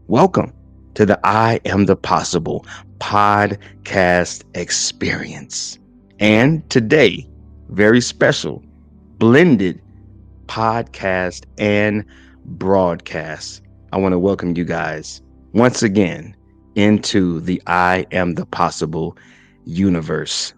Welcome to the I Am the Possible podcast experience. And today, very special, blended podcast and broadcast. I want to welcome you guys once again into the I Am the Possible universe.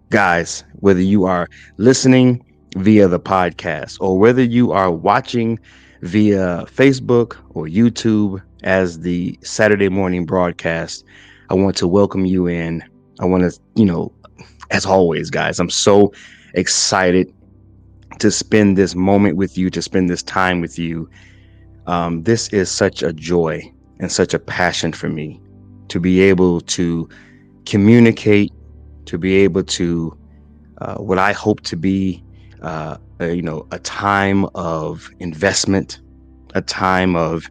Guys, whether you are listening via the podcast or whether you are watching via Facebook or YouTube as the Saturday morning broadcast, I want to welcome you in. I want to, as always, guys, I'm so excited to spend this moment with you, to spend this time with you. This is such a joy and such a passion for me to be able to communicate, to be able to what I hope to be, a time of investment, a time of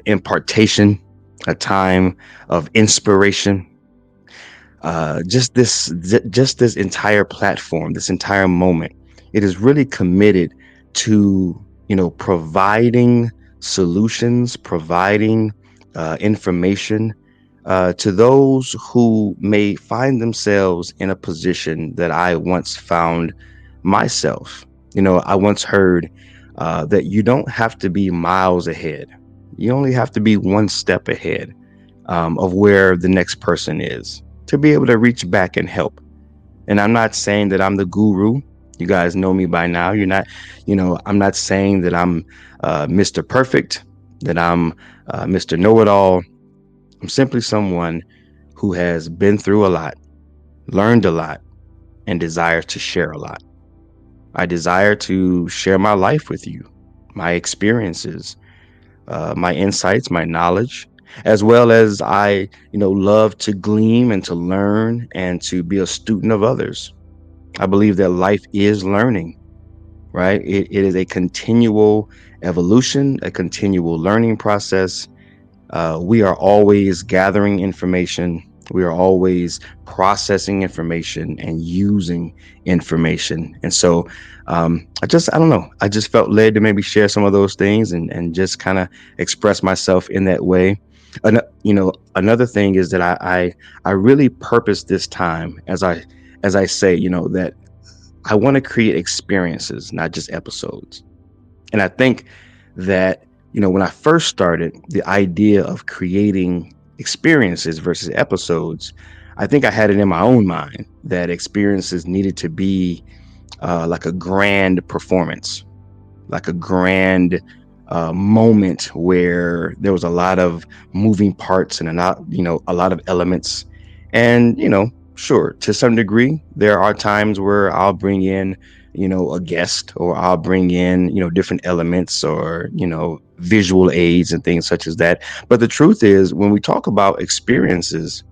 impartation, a time of inspiration. Just this entire platform, this entire moment, it is really committed to providing solutions, providing information to those who may find themselves in a position that I once found myself. I once heard that you don't have to be miles ahead. You only have to be one step ahead of where the next person is to be able to reach back and help. And I'm not saying that I'm the guru. You guys know me by now. I'm not saying that I'm Mr. Perfect, that I'm Mr. Know-it-all. I'm simply someone who has been through a lot, learned a lot, and desires to share a lot. I desire to share my life with you, my experiences, my insights, my knowledge, as well as love to glean and to learn and to be a student of others. I believe that life is learning, right? It is a continual evolution, a continual learning process. We are always gathering information. We are always processing information and using information. And so I don't know. I just felt led to maybe share some of those things and just kind of express myself in that way. Another thing is that I really purpose this time as I say, that I want to create experiences, not just episodes. And I think that, when I first started, the idea of creating experiences versus episodes, I think I had it in my own mind that experiences needed to be like a grand performance, like a grand moment where there was a lot of moving parts and a lot of elements. And, sure, to some degree, there are times where I'll bring in, a guest, or I'll bring in, different elements or, visual aids and things such as that. But the truth is, when we talk about experiences,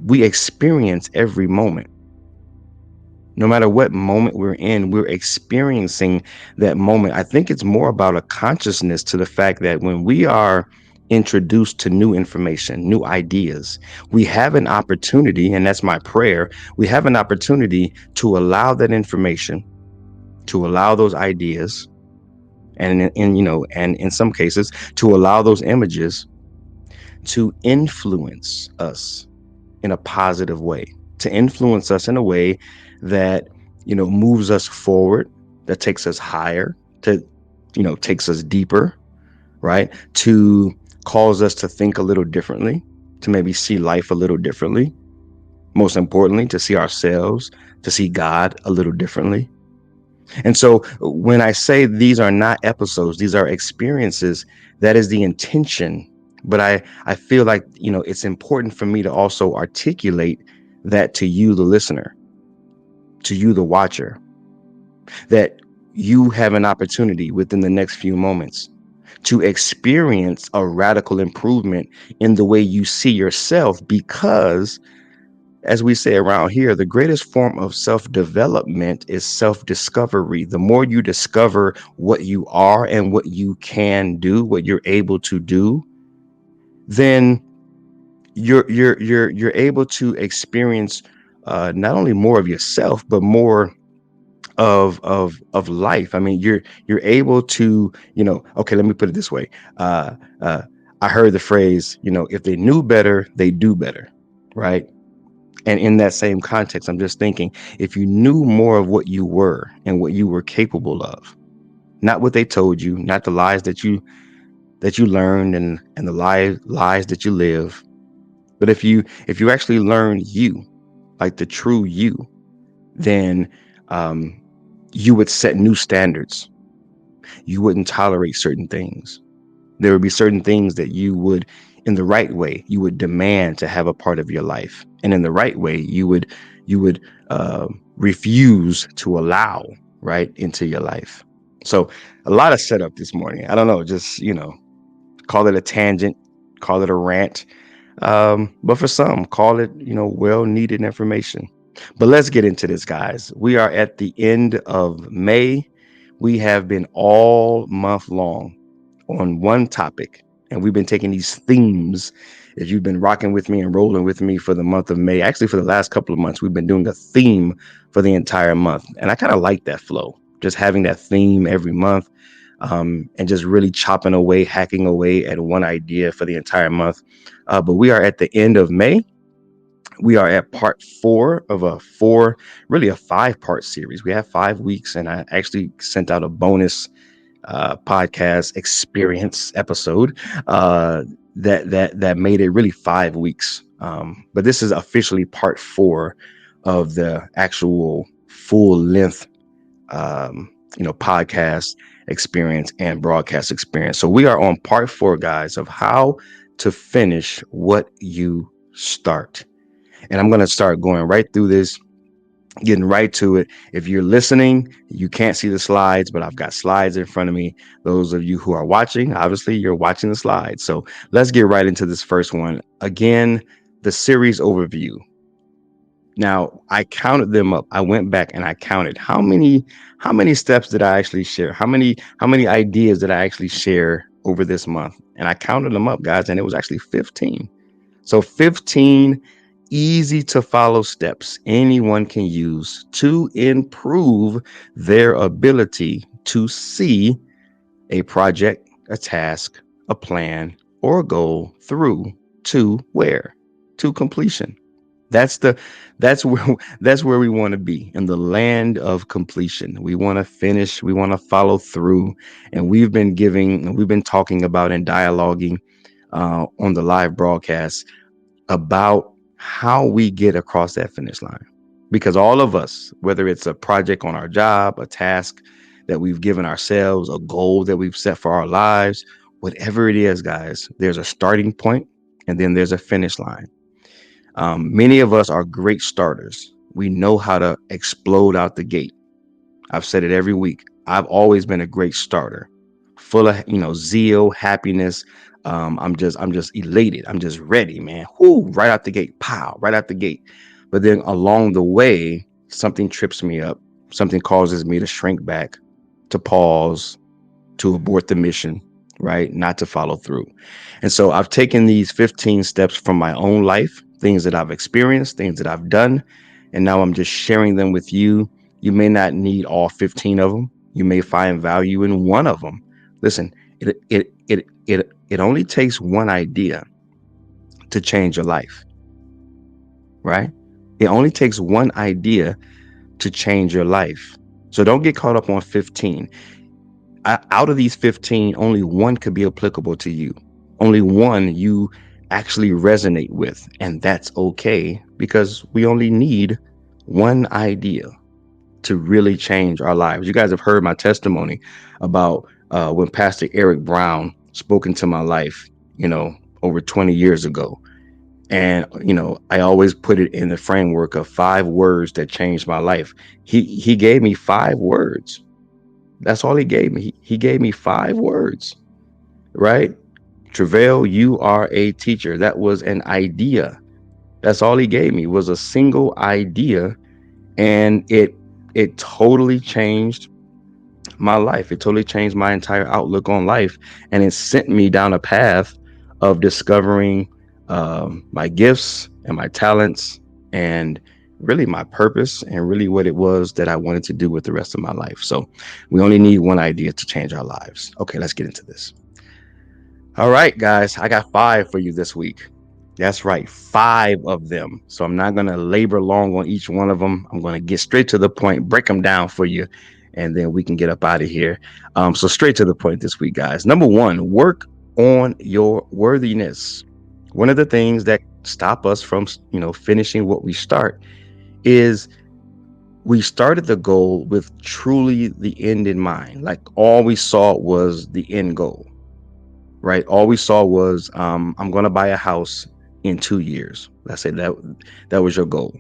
we experience every moment. No matter what moment we're in, we're experiencing that moment. I think it's more about a consciousness to the fact that when we are introduced to new information, new ideas, we have an opportunity, and that's my prayer, we have an opportunity to allow that information, to allow those ideas, and in some cases, to allow those images to influence us in a positive way, to influence us in a way that, moves us forward, that takes us higher, to, takes us deeper, right? To cause us to think a little differently, to maybe see life a little differently. Most importantly, to see ourselves, to see God a little differently. And so when I say these are not episodes, these are experiences, that is the intention. But I feel like, it's important for me to also articulate that to you, the listener, to you, the watcher, that you have an opportunity within the next few moments to experience a radical improvement in the way you see yourself, because, as we say around here, the greatest form of self-development is self-discovery. The more you discover what you are and what you can do, what you're able to do, then you're able to experience not only more of yourself, but more of life. I mean, you're able to, okay, let me put it this way. Uh, uh, I heard the phrase, if they knew better, they do better, right? And in that same context, I'm just thinking, if you knew more of what you were and what you were capable of, not what they told you, not the lies that you learned and the lies that you live, but if you actually learn you, like the true you, then um, you would set new standards. You wouldn't tolerate certain things. There would be certain things that you would, in the right way, you would demand to have a part of your life, and in the right way, you would refuse to allow right into your life. So, a lot of setup this morning. I don't know, just call it a tangent, call it a rant, but for some, call it well needed information. But let's get into this, guys. We are at the end of May. We have been all month long on one topic, and we've been taking these themes. If you've been rocking with me and rolling with me for the month of May, actually for the last couple of months, we've been doing a theme for the entire month, and I kind of like that flow, just having that theme every month, and just really chopping away, hacking away at one idea for the entire month. But we are at the end of May. We are at part 4 of really a 5-part series. We have 5 weeks, and I actually sent out a bonus podcast experience episode that made it really 5 weeks. But this is officially part 4 of the actual full length, podcast experience and broadcast experience. So we are on part 4, guys, of how to finish what you start. And I'm going to start going right through this, getting right to it. If you're listening, you can't see the slides, but I've got slides in front of me. Those of you who are watching, obviously you're watching the slides. So let's get right into this first one. Again, the series overview. Now, I counted them up. I went back and I counted how many steps did I actually share? How many ideas did I actually share over this month? And I counted them up, guys, and it was actually 15. So 15 easy to follow steps anyone can use to improve their ability to see a project, a task, a plan, or a goal through to where? To completion. That's the that's where we want to be, in the land of completion. We want to finish, we want to follow through, and we've been talking about and dialoguing on the live broadcast about how we get across that finish line. Because all of us, whether it's a project on our job, a task that we've given ourselves, a goal that we've set for our lives, whatever it is, guys, there's a starting point and then there's a finish line. Many of us are great starters. We know how to explode out the gate. I've said it every week. I've always been a great starter, full of zeal, happiness. I'm just elated. I'm just ready, man. Whoo, right out the gate, pow, right out the gate. But then along the way, something trips me up. Something causes me to shrink back, to pause, to abort the mission, right? Not to follow through. And so I've taken these 15 steps from my own life, things that I've experienced, things that I've done, and now I'm just sharing them with you. You may not need all 15 of them. You may find value in one of them. Listen, it only takes one idea to change your life, right? It only takes one idea to change your life. So don't get caught up on 15. Out of these 15, only one could be applicable to you. Only one you actually resonate with. And that's okay, because we only need one idea to really change our lives. You guys have heard my testimony about when Pastor Eric Brown spoke into my life, over 20 years ago. And, I always put it in the framework of 5 words that changed my life. He gave me 5 words. That's all he gave me. He gave me 5 words, right? Travail, you are a teacher. That was an idea. That's all he gave me, was a single idea. And it totally changed my life. It totally changed my entire outlook on life. And it sent me down a path of discovering my gifts and my talents, and really my purpose, and really what it was that I wanted to do with the rest of my life. So we only need one idea to change our lives. Okay, let's get into this. All right, guys, I got 5 for you this week. That's right, 5 of them. So I'm not going to labor long on each one of them. I'm going to get straight to the point, break them down for you, and then we can get up out of here. So straight to the point this week, guys. Number 1, work on your worthiness. One of the things that stop us from, finishing what we start is we started the goal with truly the end in mind. Like all we saw was the end goal, right? All we saw was, I'm going to buy a house in 2 years. Let's say that was your goal.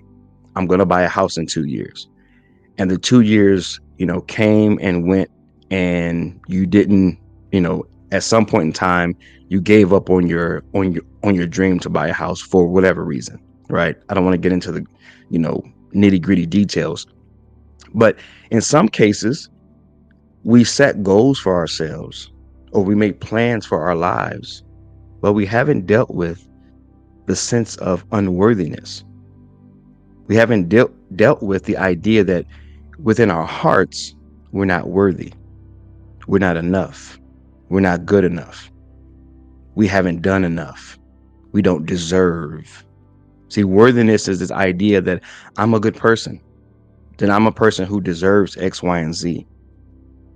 I'm going to buy a house in 2 years. And the 2 years, came and went, and you didn't, at some point in time, you gave up on your dream to buy a house for whatever reason, right? I don't want to get into the, nitty gritty details, but in some cases, we set goals for ourselves or we make plans for our lives, but we haven't dealt with the sense of unworthiness. We haven't dealt with the idea that within our hearts, we're not worthy. We're not enough. We're not good enough. We haven't done enough. We don't deserve. See, worthiness is this idea that I'm a good person, that I'm a person who deserves X, Y, and Z.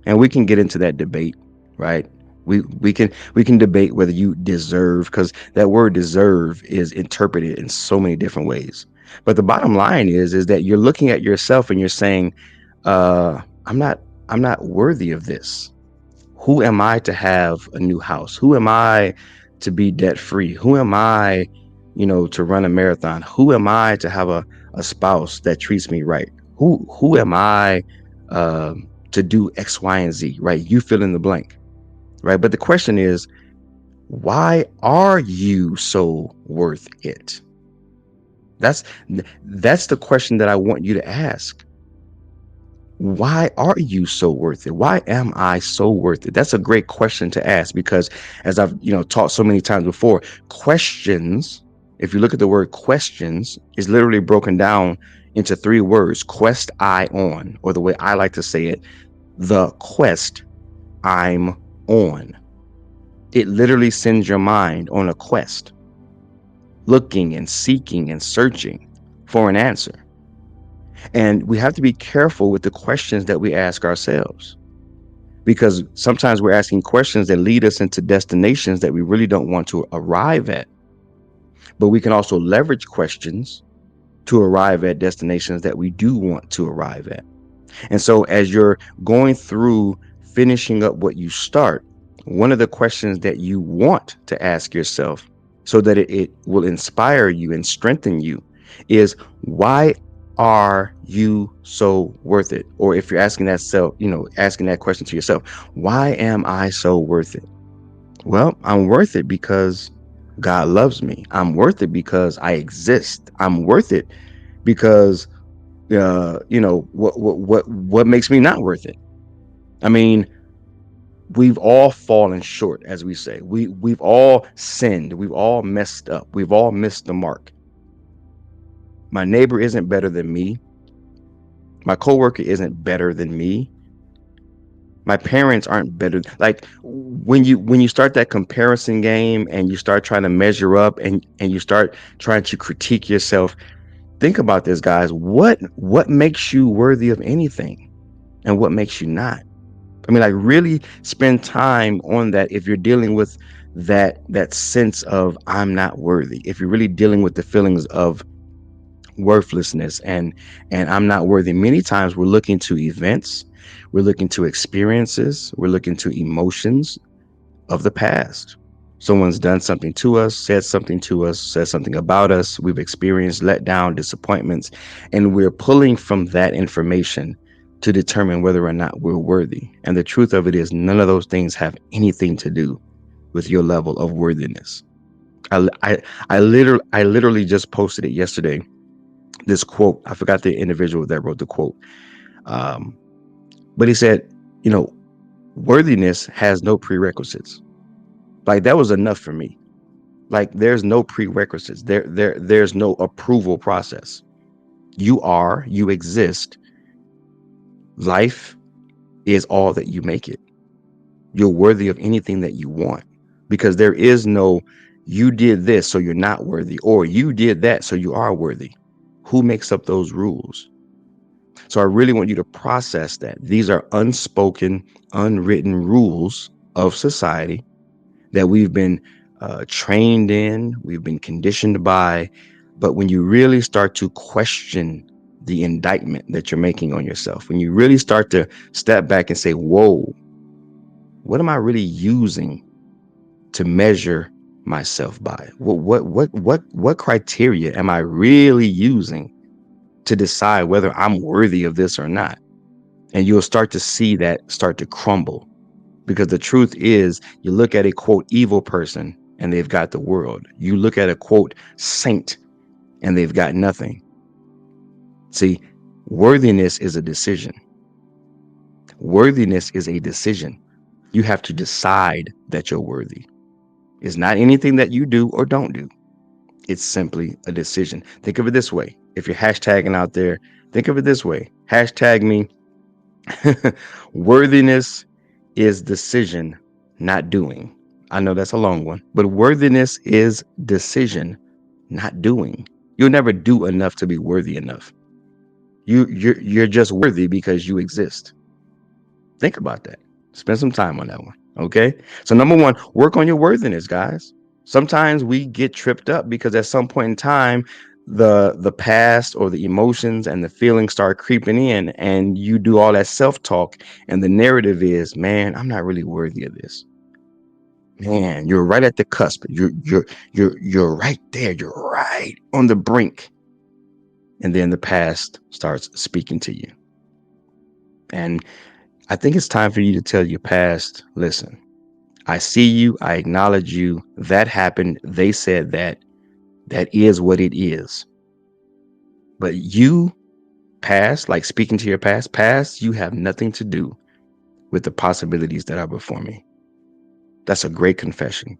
And we can get into that debate, right? We can debate whether you deserve, because that word deserve is interpreted in so many different ways. But the bottom line is that you're looking at yourself and you're saying, I'm not worthy of this. Who am I to have a new house? Who am I to be debt free? Who am I, to run a marathon? Who am I to have a spouse that treats me right? Who am I uh, to do X, Y, and Z, right? You fill in the blank, right? But the question is, why are you so worth it? That's that's the question that I want you to ask. Why are you so worth it? Why am I so worth it? That's a great question to ask, because as I've, taught so many times before, questions, if you look at the word questions, is literally broken down into 3 words: quest I on, or the way I like to say it, the quest I'm on. It literally sends your mind on a quest, looking and seeking and searching for an answer. And we have to be careful with the questions that we ask ourselves, because sometimes we're asking questions that lead us into destinations that we really don't want to arrive at. But we can also leverage questions to arrive at destinations that we do want to arrive at. And so as you're going through finishing up what you start, one of the questions that you want to ask yourself, so that it will inspire you and strengthen you, is, why are you so worth it? Or if you're asking asking that question to yourself, why am I so worth it? Well, I'm worth it because God loves me. I'm worth it because I exist. I'm worth it because what makes me not worth it? I mean, we've all fallen short, as we say. We've all sinned. We've all messed up. We've all missed the mark. My neighbor isn't better than me. My coworker isn't better than me. My parents aren't better. Like when you start that comparison game and you start trying to measure up, and you start trying to critique yourself, think about this, guys. What makes you worthy of anything, and what makes you not? I mean, like, really spend time on that. If you're dealing with that sense of I'm not worthy, if you're really dealing with the feelings of worthlessness and I'm not worthy, many times we're looking to events, we're looking to experiences, we're looking to emotions of the past. Someone's done something to us, said something to us, said something about us. We've experienced letdown, disappointments, and we're pulling from that information to determine whether or not we're worthy. And the truth of it is, none of those things have anything to do with your level of worthiness. I literally just posted it yesterday. This quote, I forgot the individual that wrote the quote, um, but he said, worthiness has no prerequisites. Like, that was enough for me. Like, there's no prerequisites. There's no approval process. You exist. Life is all that you make it. You're worthy of anything that you want. because there is no you did this so you're not worthy, or you did that so you are worthy. Who makes up those rules? So I really want you to process that these are unspoken, unwritten rules of society that we've been trained in, we've been conditioned by. But when you really start to question the indictment that you're making on yourself, when you really start to step back and say, whoa, what am I really using to measure myself by? What criteria am I really using to decide whether I'm worthy of this or not? And you'll start to see that start to crumble. Because the truth is, you look at a quote evil person and they've got the world. You look at a quote saint and they've got nothing. See, worthiness is a decision. Worthiness is a decision. You have to decide that you're worthy. It's not anything that you do or don't do. It's simply a decision. Think of it this way. If you're hashtagging out there, think of it this way. Hashtag me. Worthiness is decision, not doing. I know that's a long one, but worthiness is decision, not doing. You'll never do enough to be worthy enough. You're just worthy because you exist. Think about that. Spend some time on that one. Okay. So number one, work on your worthiness, guys. Sometimes we get tripped up because at some point in time, the past or the emotions and the feelings start creeping in, and you do all that self-talk, and the narrative is, man, I'm not really worthy of this. Man, you're right at the cusp. You're right there. You're right on the brink. And then the past starts speaking to you. And I think it's time for you to tell your past, listen, I see you. I acknowledge you. That happened. They said that. That is what it is. But you, past, like speaking to your past, you have nothing to do with the possibilities that are before me. That's a great confession.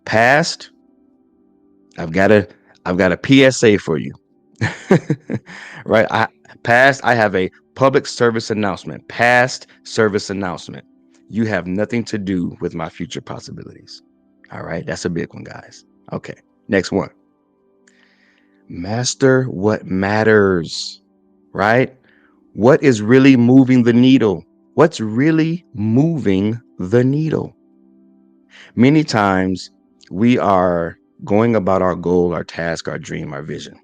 Past, I've got a PSA for you. Right? I have a public service announcement. Past service announcement. You have nothing to do with my future possibilities. All right, that's a big one, guys. Okay, next one. Master what matters, right? What is really moving the needle? What's really moving the needle? Many times we are going about our goal, our task, our dream, our vision.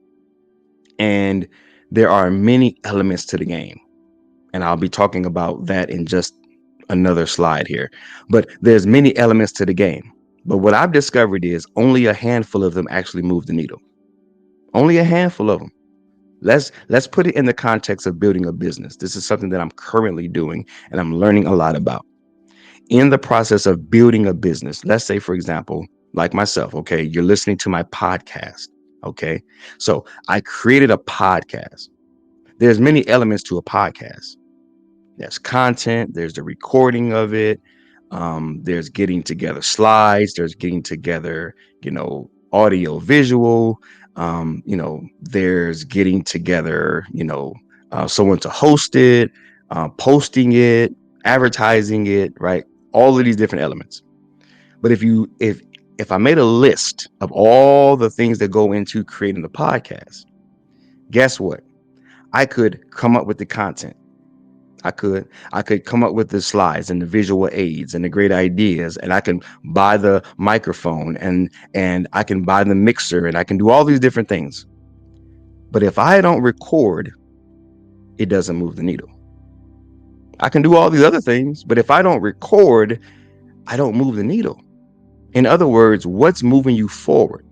And there are many elements to the game. And I'll be talking about that in just another slide here. But there's many elements to the game. But what I've discovered is only a handful of them actually move the needle. Only a handful of them. Let's put it in the context of building a business. This is something that I'm currently doing and I'm learning a lot about. In the process of building a business, let's say, for example, like myself, okay, you're listening to my podcast, okay? So I created a podcast. There's many elements to a podcast. There's content, there's the recording of it, there's getting together slides, there's getting together, audio, visual, there's getting together, someone to host it, posting it, advertising it, right? All of these different elements. But if I made a list of all the things that go into creating the podcast, guess what? I could come up with the content. I could come up with the slides and the visual aids and the great ideas, and I can buy the microphone and I can buy the mixer and I can do all these different things. But if I don't record, it doesn't move the needle. I can do all these other things, but if I don't record, I don't move the needle. In other words, what's moving you forward,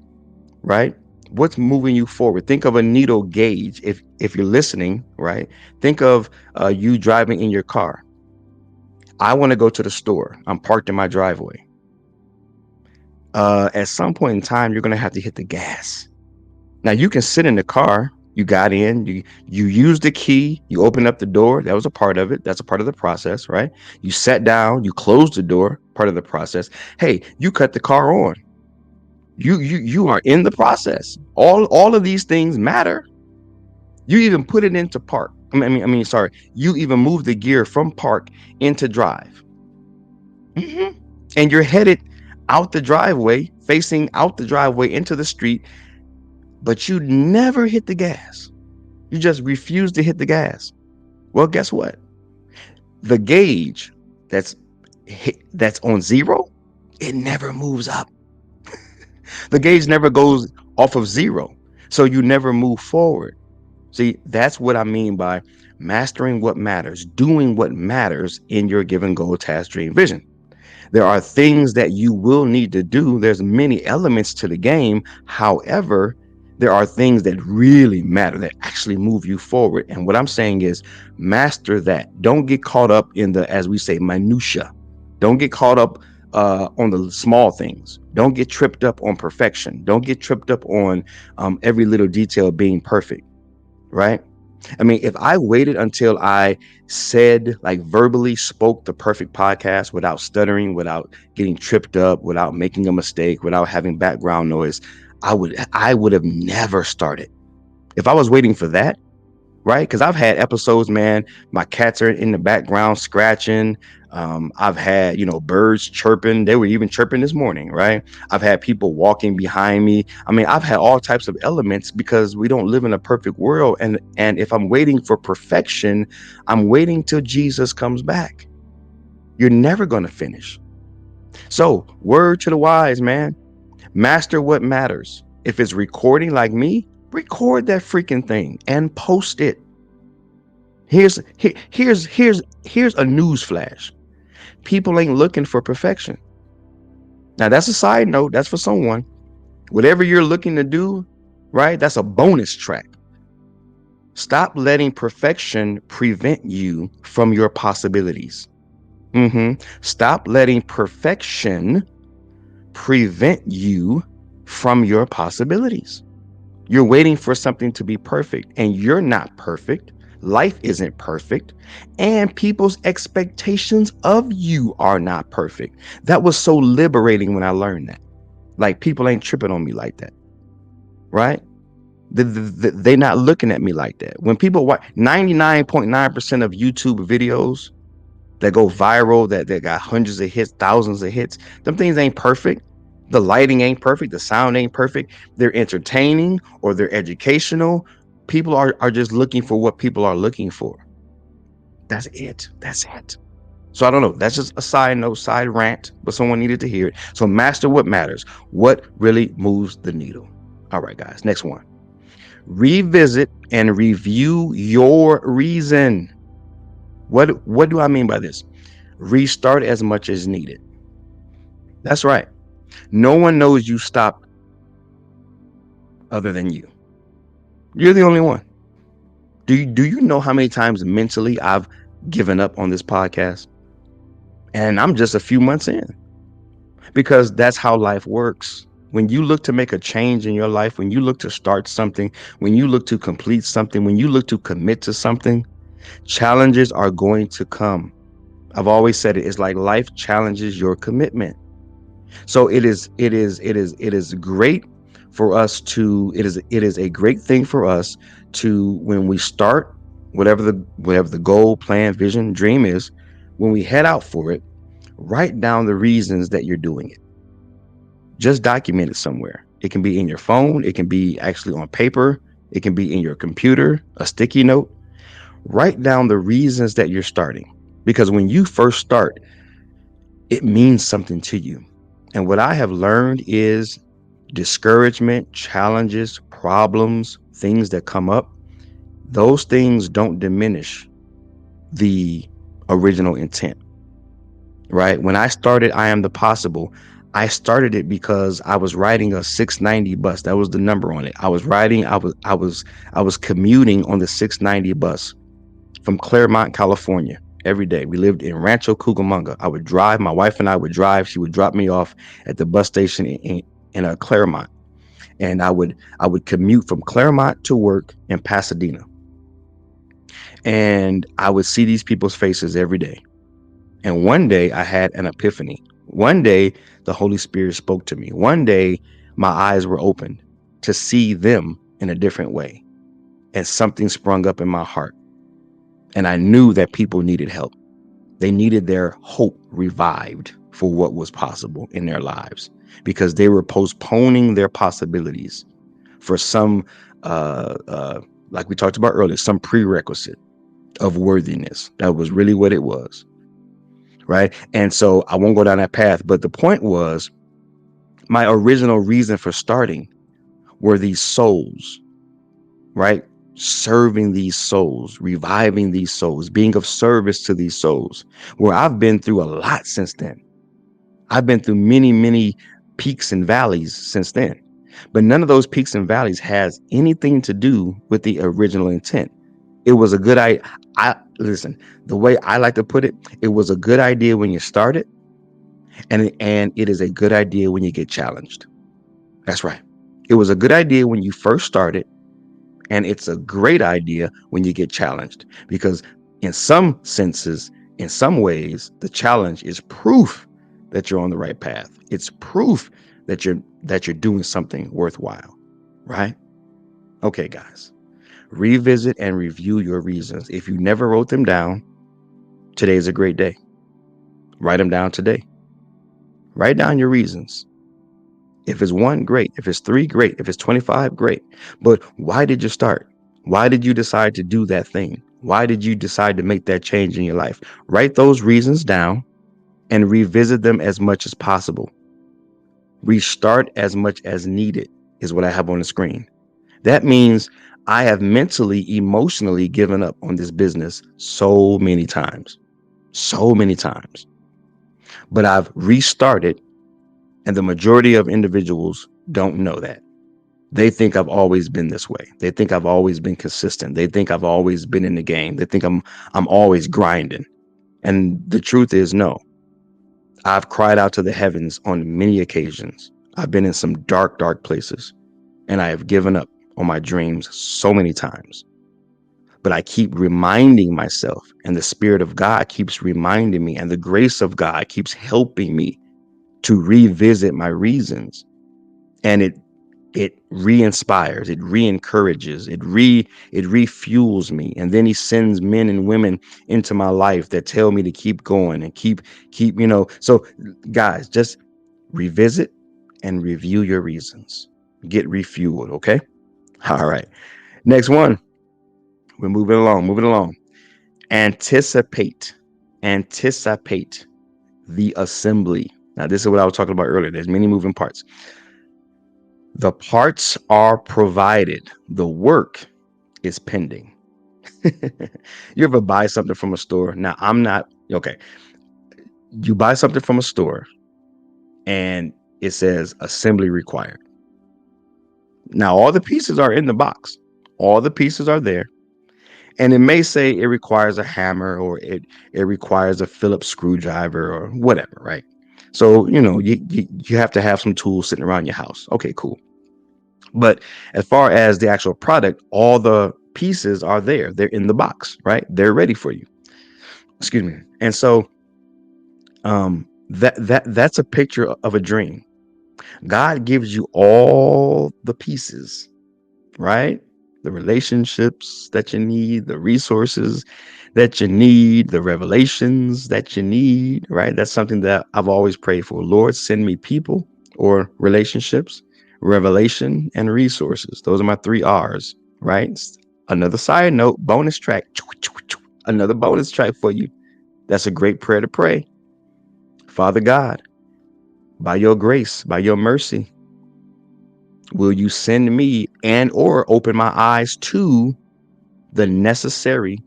right? What's moving you forward? Think of a needle gauge. If you're listening, right? Think of you driving in your car. I want to go to the store. I'm parked in my driveway. At some point in time, you're going to have to hit the gas. Now you can sit in the car. You got in, you used the key, you opened up the door. That was a part of it. That's a part of the process, right? You sat down, you closed the door, part of the process. Hey, you cut the car on. You are in the process. All of these things matter. You even put it into park. Sorry. You even move the gear from park into drive. And you're headed out the driveway, facing out the driveway into the street, but you never hit the gas. You just refuse to hit the gas. Well, guess what? The gauge that's that's on zero, it never moves up. The gauge never goes off of zero. So you never move forward. See, that's what I mean by mastering what matters, doing what matters in your given goal, task, dream, vision. There are things that you will need to do. There's many elements to the game. However, there are things that really matter, that actually move you forward. And what I'm saying is master that. Don't get caught up in the, as we say, minutia. Don't get caught up on the small things. Don't get tripped up on perfection. Don't get tripped up on every little detail being perfect, right? I mean, if I waited until I said, like, verbally spoke the perfect podcast without stuttering, without getting tripped up, without making a mistake, without having background noise, I would have never started. If I was waiting for that, right? Because I've had episodes, man, my cats are in the background scratching. I've had, birds chirping. They were even chirping this morning, right? I've had people walking behind me. I mean, I've had all types of elements because we don't live in a perfect world. And if I'm waiting for perfection, I'm waiting till Jesus comes back. You're never going to finish. So, word to the wise, man. Master what matters. If it's recording like me, record that freaking thing and post it. Here's a news flash. People ain't looking for perfection. Now, that's a side note. That's for someone. Whatever you're looking to do, right? That's a bonus track. Stop letting perfection prevent you from your possibilities. Stop letting perfection prevent you from your possibilities. You're waiting for something to be perfect, and you're not perfect. Life isn't perfect, and people's expectations of you are not perfect. That was so liberating when I learned that. Like, people ain't tripping on me like that, right? They're not looking at me like that. When people watch 99.9% of YouTube videos that go viral, that got hundreds of hits, thousands of hits, them things ain't perfect. The lighting ain't perfect. The sound ain't perfect. They're entertaining or they're educational. People are just looking for what people are looking for. That's it. That's it. So I don't know. That's just a side note, side rant, but someone needed to hear it. So master what matters. What really moves the needle. All right, guys. Next one. Revisit and review your reason. What do I mean by this? Restart as much as needed. That's right. No one knows you stopped other than you. You're the only one. Do you know how many times mentally I've given up on this podcast? And I'm just a few months in, because that's how life works. When you look to make a change in your life, when you look to start something, when you look to complete something, when you look to commit to something, challenges are going to come. I've always said it. It's like life challenges your commitment. So it is great for us to, it is a great thing for us to, when we start whatever the goal, plan, vision, dream is, when we head out for it, write down the reasons that you're doing it. Just document it somewhere. It can be in your phone. It can be actually on paper. It can be in your computer, a sticky note. Write down the reasons that you're starting, because when you first start, it means something to you. And what I have learned is discouragement, challenges, problems, things that come up, those things don't diminish the original intent, right? When I started iAMthepossible, I started it because I was riding a 690 bus. That was the number on it. I was commuting on the 690 bus from Claremont, California, every day. We lived in Rancho Cucamonga. I would drive. My wife and I would drive. She would drop me off at the bus station in Claremont, and I would commute from Claremont to work in Pasadena. And I would see these people's faces every day. And one day I had an epiphany. One day the Holy Spirit spoke to me. One day my eyes were opened to see them in a different way. And something sprung up in my heart. And I knew that people needed help. They needed their hope revived. for what was possible in their lives, because they were postponing their possibilities for some, uh, uh, like we talked about earlier, some prerequisite of worthiness. That was really what it was, right? And so I won't go down that path, but the point was, my original reason for starting were these souls, right? Serving these souls, reviving these souls, being of service to these souls, where I've been through a lot since then. I've been through many, many peaks and valleys since then. But none of those peaks and valleys has anything to do with the original intent. It was a good idea. I listen, the way I like to put it, it was a good idea when you started, and it is a good idea when you get challenged. That's right. It was a good idea when you first started, and it's a great idea when you get challenged, because in some senses, in some ways, the challenge is proof that you're on the right path. It's proof that you're doing something worthwhile, right? Okay, guys. Revisit and review your reasons. If you never wrote them down, today is a great day. Write them down today. Write down your reasons. If it's one, great. If it's three, great. If it's 25, great. But why did you start? Why did you decide to do that thing? Why did you decide to make that change in your life? Write those reasons down and revisit them as much as possible. Restart as much as needed is what I have on the screen. That means I have mentally, emotionally given up on this business so many times. So many times. But I've restarted, and the majority of individuals don't know that. They think I've always been this way. They think I've always been consistent. They think I've always been in the game. They think I'm always grinding. And the truth is, no. I've cried out to the heavens on many occasions. I've been in some dark, dark places, and I have given up on my dreams so many times. But I keep reminding myself, and the Spirit of God keeps reminding me, and the grace of God keeps helping me to revisit my reasons. And it re-inspires, it re-encourages, it refuels me. And then he sends men and women into my life that tell me to keep going and keep, so guys, just revisit and review your reasons. Get refueled, okay? All right. Next one. We're moving along. Anticipate the assembly. Now, this is what I was talking about earlier. There's many moving parts. The parts are provided. The work is pending. You ever buy something from a store? Now, I'm not, okay. You buy something from a store and it says assembly required. Now, all the pieces are in the box. All the pieces are there. And it may say it requires a hammer, or it requires a Phillips screwdriver or whatever, right? So, you have to have some tools sitting around your house. Okay, cool. But as far as the actual product, all the pieces are there. They're in the box, right? They're ready for you. Excuse me. And so that's a picture of a dream. God gives you all the pieces, right? The relationships that you need, the resources that you need, the revelations that you need, right? That's something that I've always prayed for. Lord, send me people or relationships, revelation, and resources. Those are my 3 R's, right? Another side note, bonus track. Another bonus track for you. That's a great prayer to pray. Father God, by your grace, by your mercy, will you send me and or open my eyes to the necessary,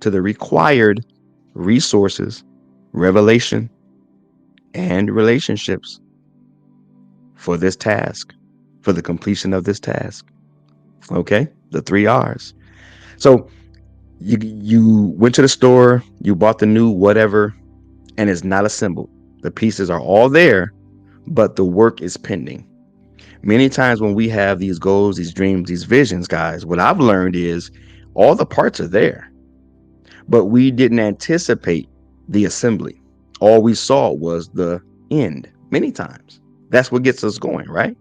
to the required resources, revelation, and relationships for this task, for the completion of this task. Okay, the 3 R's. So you went to the store, you bought the new whatever, and it's not assembled. The pieces are all there, but the work is pending. Many times when we have these goals, these dreams, these visions, guys, what I've learned is all the parts are there, but we didn't anticipate the assembly. All we saw was the end many times. That's what gets us going, right?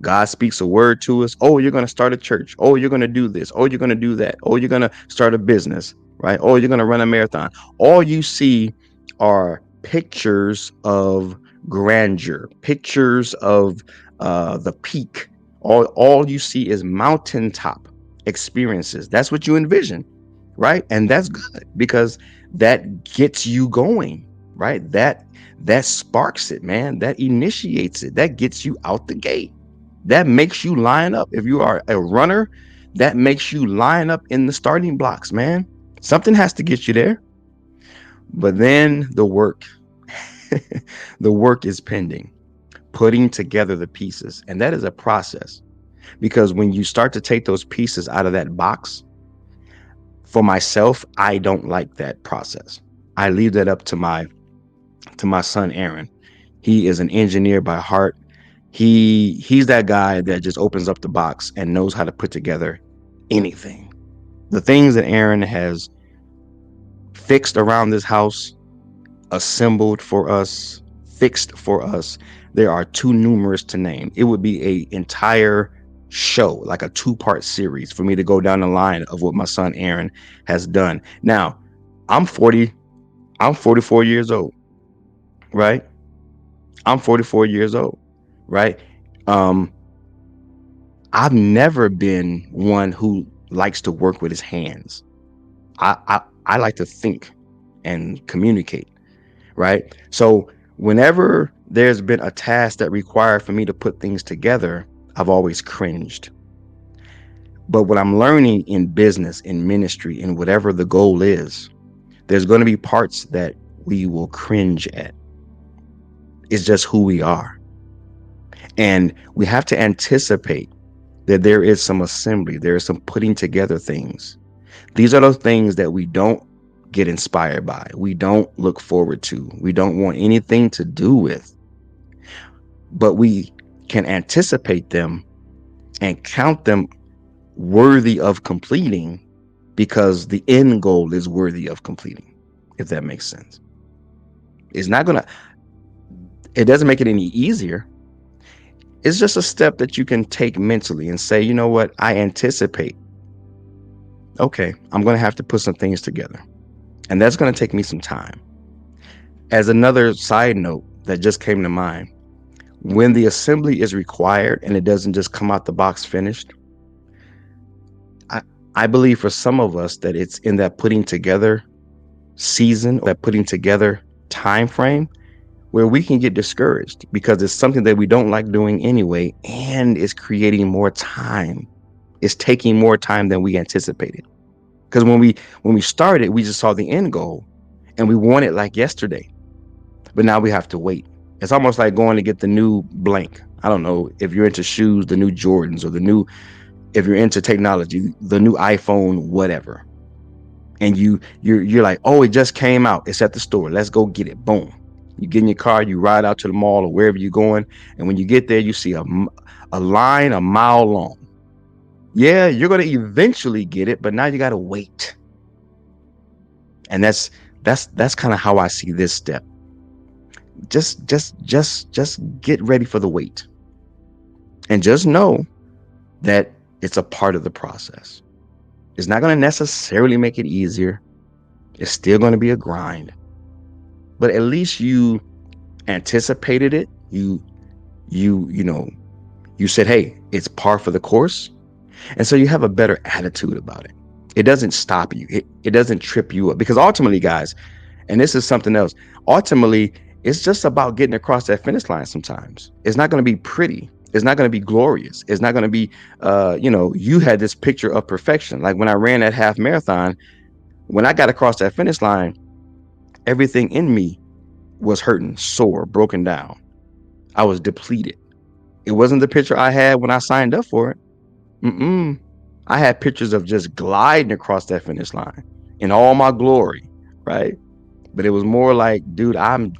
God speaks a word to us. Oh, you're going to start a church. Oh, you're going to do this. Oh, you're going to do that. Oh, you're going to start a business, right? Oh, you're going to run a marathon. All you see are pictures of grandeur, pictures of the peak. All you see is mountaintop experiences. That's what you envision, right? And that's good because that gets you going, right? That sparks it, man. That initiates it. That gets you out the gate. That makes you line up. If you are a runner, that makes you line up in the starting blocks, man. Something has to get you there. But then the work, the work is pending, putting together the pieces. And that is a process because when you start to take those pieces out of that box, for myself, I don't like that process. I leave that up to my son Aaron. He is an engineer by heart. He's that guy that just opens up the box and knows how to put together anything. The things that Aaron has fixed around this house, assembled for us, fixed for us, there are too numerous to name. It would be a entire show, like a two-part series for me to go down the line of what my son Aaron has done. Now, I'm 40, I'm 44 years old, right? I'm 44 years old, right? Um, I've never been one who likes to work with his hands. I like to think and communicate, right? So whenever there's been a task that required for me to put things together, I've always cringed. But what I'm learning in business, in ministry, in whatever the goal is, there's going to be parts that we will cringe at. It's just who we are. And we have to anticipate that there is some assembly, there is some putting together things. These are those things that we don't get inspired by, we don't look forward to, we don't want anything to do with, but we can anticipate them and count them worthy of completing because the end goal is worthy of completing, if that makes sense. It's not gonna, it doesn't make it any easier. It's just a step that you can take mentally and say, you know what, I anticipate, okay, I'm going to have to put some things together. And that's going to take me some time. As another side note that just came to mind, when the assembly is required and it doesn't just come out the box finished, I believe for some of us that it's in that putting together season, or that putting together time frame, where we can get discouraged because it's something that we don't like doing anyway, and it's creating more time. It's taking more time than we anticipated. Because when we started, we just saw the end goal and we want it like yesterday. But now we have to wait. It's almost like going to get the new blank. I don't know if you're into shoes, the new Jordans, or if you're into technology, the new iPhone, whatever. And you're like, oh, it just came out. It's at the store. Let's go get it. Boom. You get in your car, you ride out to the mall or wherever you're going. And when you get there, you see a line a mile long. Yeah, you're going to eventually get it, but now you got to wait. And that's kind of how I see this step. Just get ready for the wait. And just know that it's a part of the process. It's not going to necessarily make it easier. It's still going to be a grind. But at least you anticipated it. You said, hey, it's par for the course. And so you have a better attitude about it. It doesn't stop you. It doesn't trip you up. Because ultimately, guys, and this is something else, ultimately, it's just about getting across that finish line sometimes. It's not going to be pretty. It's not going to be glorious. It's not going to be, you had this picture of perfection. Like when I ran that half marathon, when I got across that finish line, everything in me was hurting, sore, broken down. I was depleted. It wasn't the picture I had when I signed up for it. I had pictures of just gliding across that finish line in all my glory, right? But it was more like, dude, man,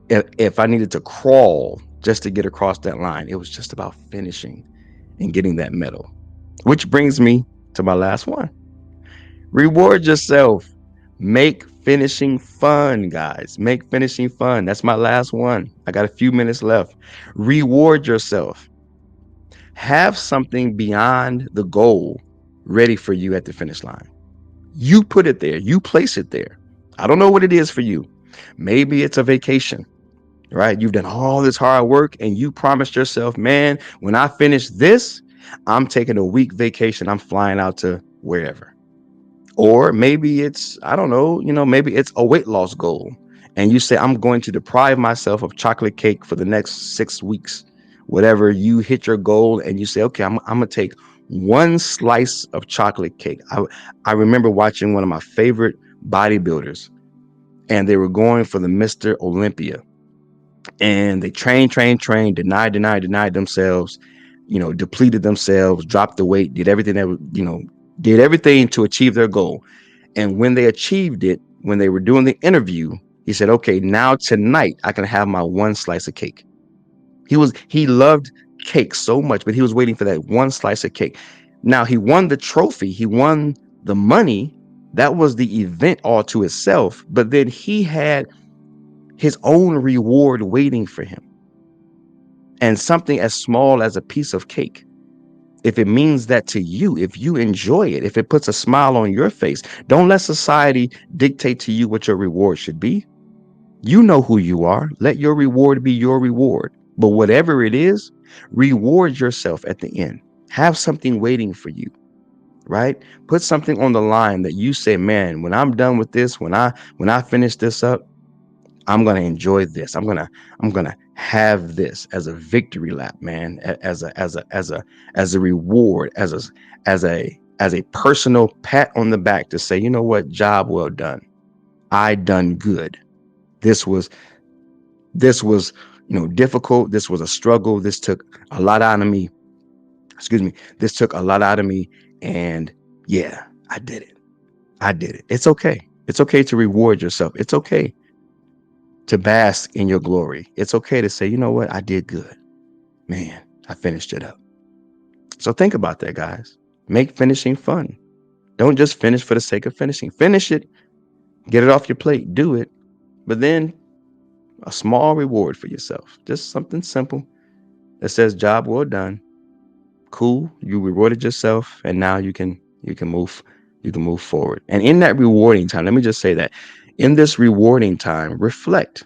if I needed to crawl just to get across that line, it was just about finishing and getting that medal. Which brings me to my last one. Reward yourself. Make finishing fun, guys. Make finishing fun. That's my last one. I got a few minutes left. Reward yourself. Have something beyond the goal ready for you at the finish line. You put it there. You place it there. I don't know what it is for you. Maybe it's a vacation, right? You've done all this hard work and you promised yourself, man, when I finish this, I'm taking a week vacation. I'm flying out to wherever. Or maybe it's, I don't know, maybe it's a weight loss goal. And you say, I'm going to deprive myself of chocolate cake for the next 6 weeks. Whatever, you hit your goal and you say, okay, I'm going to take one slice of chocolate cake. I remember watching one of my favorite bodybuilders, and they were going for the Mr. Olympia. And they trained, denied themselves, depleted themselves, dropped the weight, did everything did everything to achieve their goal. And when they achieved it, when they were doing the interview, he said, okay, now tonight I can have my one slice of cake. He loved cake so much, but he was waiting for that one slice of cake. Now he won the trophy, he won the money. That was the event all to itself. But then he had his own reward waiting for him. And something as small as a piece of cake, if it means that to you, if you enjoy it, if it puts a smile on your face, don't let society dictate to you what your reward should be. You know who you are. Let your reward be your reward. But whatever it is, reward yourself at the end. Have something waiting for you, right? Put something on the line that you say, man, when I'm done with this, when I finish this up, I'm going to enjoy this. I'm going to have this as a victory lap, man, as a reward, as a personal pat on the back to say, you know what, job well done. I done good. This was difficult. This was a struggle. This took a lot out of me. Excuse me. This took a lot out of me, and yeah, I did it. I did it. It's okay. It's okay to reward yourself. It's okay to bask in your glory. It's okay to say, you know what? I did good. Man, I finished it up. So think about that, guys. Make finishing fun. Don't just finish for the sake of finishing. Finish it, get it off your plate, do it, but then a small reward for yourself. Just something simple that says job well done. Cool. You rewarded yourself, and now you can move forward. And in that rewarding time, let me just say that in this rewarding time, reflect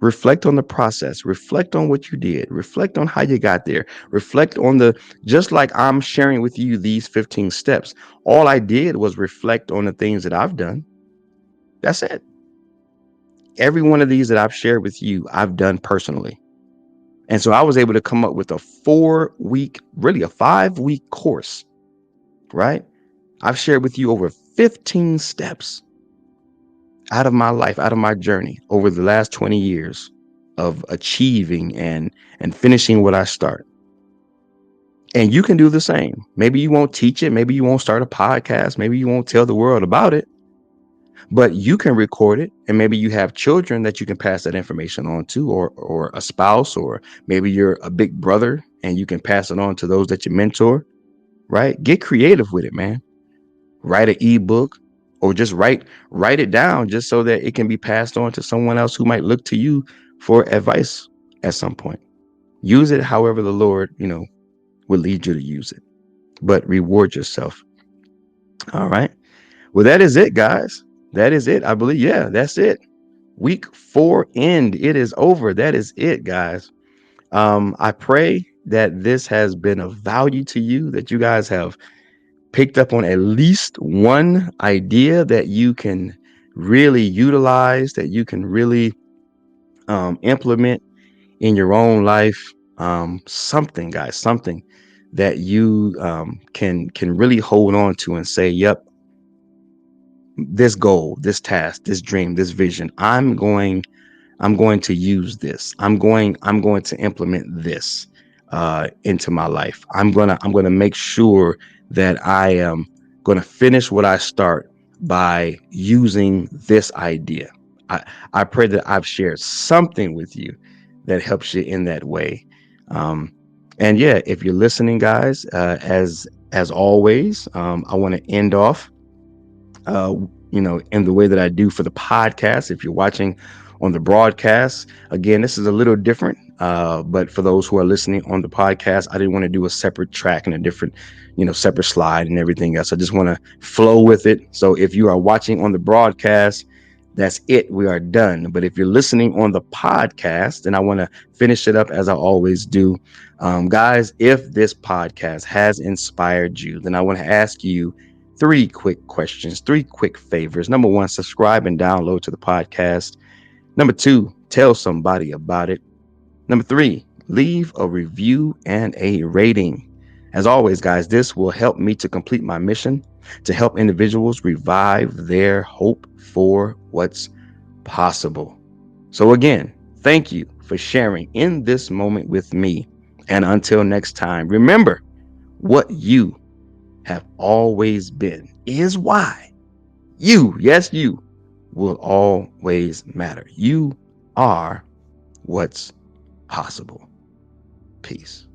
on the process, reflect on what you did, reflect on how you got there, reflect on just like I'm sharing with you these 15 steps. All I did was reflect on the things that I've done. That's it. Every one of these that I've shared with you, I've done personally. And so I was able to come up with a 4-week, really a 5-week course, right? I've shared with you over 15 steps out of my life, out of my journey over the last 20 years of achieving and finishing what I start. And you can do the same. Maybe you won't teach it. Maybe you won't start a podcast. Maybe you won't tell the world about it, but you can record it. And maybe you have children that you can pass that information on to, or a spouse, or maybe you're a big brother and you can pass it on to those that you mentor, right? Get creative with it, man. Write an ebook, or just write it down just so that it can be passed on to someone else who might look to you for advice at some point. Use it however the Lord, will lead you to use it, but reward yourself. All right. Well, that is it, guys. That is it. I believe. Yeah, that's it. Week 4 end. It is over. That is it, guys. I pray that this has been of value to you, that you guys have picked up on at least one idea that you can really utilize, that you can really implement in your own life. Something, guys, something that you can really hold on to and say, yep, this goal, this task, this dream, this vision, I'm going to use this. I'm going to implement this into my life. I'm gonna make sure that I am going to finish what I start by using this idea. I pray that I've shared something with you that helps you in that way. And yeah, if you're listening, guys, as always, I want to end off in the way that I do for the podcast. If you're watching on the broadcast. Again, this is a little different, but for those who are listening on the podcast, I didn't want to do a separate track and a different, separate slide and everything else. I just want to flow with it. So if you are watching on the broadcast, that's it. We are done. But if you're listening on the podcast, then I want to finish it up as I always do. Guys, if this podcast has inspired you, then I want to ask you three quick questions, three quick favors. Number one, subscribe and download to the podcast. Number two, tell somebody about it. Number three, leave a review and a rating. As always, guys, this will help me to complete my mission to help individuals revive their hope for what's possible. So again, thank you for sharing in this moment with me. And until next time, remember, what you have always been is why you, yes, you, will always matter. You are what's possible. Peace.